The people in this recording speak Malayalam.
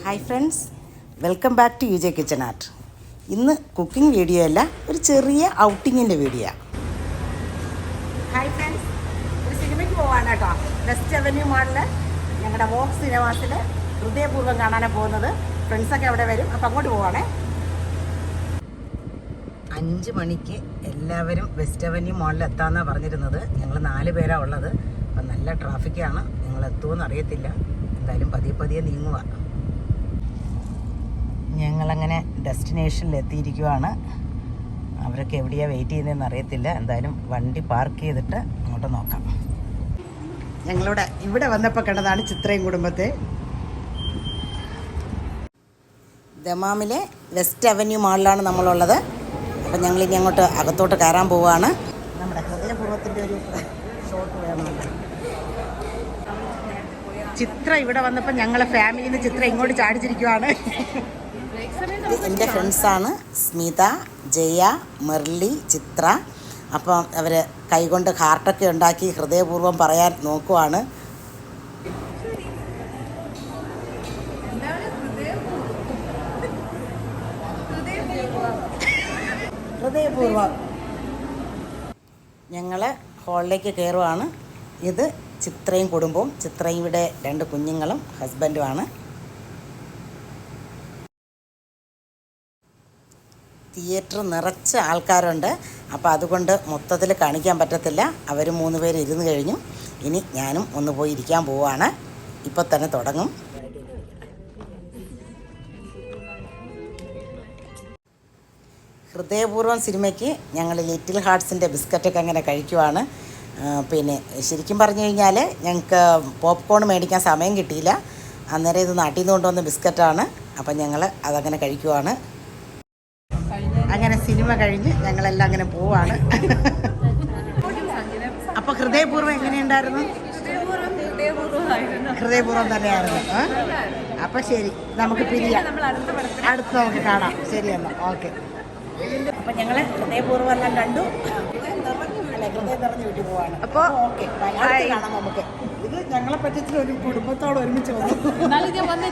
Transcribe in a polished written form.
Hi friends, welcome back to UJ kitchen art. ഇന്ന് കുക്കിംഗ് വീഡിയോ അല്ല, ഒരു ചെറിയ ഔട്ടിങ്ങിൻ്റെ വീഡിയോ. ഹായ് ഫ്രണ്ട്സ്, ഒരു സിനിമയ്ക്ക് പോവാണ് കേട്ടോ. വെസ്റ്റ് അവന്യൂ മാളിൽ ഞങ്ങളുടെ വോക്സ് സിനിമാസിൽ ഹൃദയപൂർവ്വം കാണാനാണ് പോകുന്നത്. ഫ്രണ്ട്സൊക്കെ അവിടെ വരും, അപ്പം അങ്ങോട്ട് പോവാണേ. 5 മണിക്ക് എല്ലാവരും വെസ്റ്റ് അവന്യൂ മാളിൽ എത്താമെന്നാണ് പറഞ്ഞിരുന്നത്. ഞങ്ങൾ 4 പേരാണ് ഉള്ളത്. അപ്പം നല്ല ട്രാഫിക്കാണ്, നിങ്ങൾ എത്തുമെന്ന് അറിയത്തില്ല. എന്തായാലും പതിയെ നീങ്ങുക. ഞങ്ങളങ്ങനെ ഡെസ്റ്റിനേഷനിൽ എത്തിയിരിക്കുവാണ്. അവരൊക്കെ എവിടെയാണ് വെയിറ്റ് ചെയ്യുന്നതെന്ന് അറിയത്തില്ല. എന്തായാലും വണ്ടി പാർക്ക് ചെയ്തിട്ട് അങ്ങോട്ട് നോക്കാം. ഞങ്ങളുടെ ഇവിടെ വന്നപ്പോൾ കണ്ടതാണ് ചിത്രയും കുടുംബത്തെ. ദമാമിലെ വെസ്റ്റ് അവന്യൂ മാളിലാണ് നമ്മളുള്ളത്. അപ്പം ഞങ്ങളിനി അങ്ങോട്ട് അകത്തോട്ട് കയറാൻ പോവുകയാണ്. നമ്മുടെ ഹൃദയപൂർവ്വത്തിൻ്റെ ഒരു ഷോട്ട് വേണമല്ലോ. ചിത്ര ഇവിടെ വന്നപ്പോൾ ഞങ്ങളെ ഫാമിലിയിൽ നിന്ന് ചിത്ര ഇങ്ങോട്ട് ചാടിച്ചിരിക്കുവാണ്. എൻ്റെ ഫ്രണ്ട്സാണ് സ്മിത, ജയ, മെർലി, ചിത്ര. അപ്പം അവർ കൈകൊണ്ട് ഹാർട്ടൊക്കെ ഉണ്ടാക്കി ഹൃദയപൂർവ്വം പറയാൻ നോക്കുവാണ്. ഹൃദയപൂർവ്വം ഞങ്ങൾ ഹാളിലേക്ക് കയറുവാണ്. ഇത് ചിത്രയും കുടുംബവും, ചിത്രയുടെ 2 കുഞ്ഞുങ്ങളും ഹസ്ബൻഡുമാണ്. തിയേറ്റർ നിറച്ച് ആൾക്കാരുണ്ട്. അപ്പോൾ അതുകൊണ്ട് മൊത്തത്തിൽ കാണിക്കാൻ പറ്റത്തില്ല. അവർ 3 പേര് ഇരുന്ന് കഴിഞ്ഞു. ഇനി ഞാനും ഒന്ന് പോയി ഇരിക്കാൻ പോവുകയാണ്. ഇപ്പോൾ തന്നെ തുടങ്ങും. ഹൃദയപൂർവ്വം സിനിമയ്ക്ക് ഞങ്ങൾ ലിറ്റിൽ ഹാർട്ട്സിൻ്റെ ബിസ്ക്കറ്റൊക്കെ അങ്ങനെ കഴിക്കുവാണ്. പിന്നെ ശരിക്കും പറഞ്ഞു കഴിഞ്ഞാൽ ഞങ്ങൾക്ക് പോപ്കോൺ മേടിക്കാൻ സമയം കിട്ടിയില്ല. അന്നേരം ഇത് നാട്ടിൽ നിന്ന് കൊണ്ടുവന്ന ബിസ്ക്കറ്റാണ്. അപ്പം ഞങ്ങൾ അതങ്ങനെ കഴിക്കുവാണ്. അങ്ങനെ സിനിമ കഴിഞ്ഞ് ഞങ്ങളെല്ലാം അങ്ങനെ പോവാണ്. അപ്പോൾ ഹൃദയപൂർവ്വം എങ്ങനെയുണ്ടായിരുന്നു? ഹൃദയപൂർവ്വം തന്നെയായിരുന്നു. അപ്പം ശരി, നമുക്ക് പിരിയാം. അടുത്ത് നമുക്ക് കാണാം. ശരിയല്ല, ഓക്കെ. അപ്പം ഞങ്ങൾ ഹൃദയപൂർവ്വം എല്ലാം കണ്ടു. ഹൃദയം നിറഞ്ഞ് വീട്ടിൽ പോവാണ്. അപ്പോൾ ഓക്കെ, കാണാം നമുക്ക്. ഇത് ഞങ്ങളെ പറ്റത്തിൽ ഒരു കുടുംബത്തോട് ഒരുമിച്ച് വന്നു.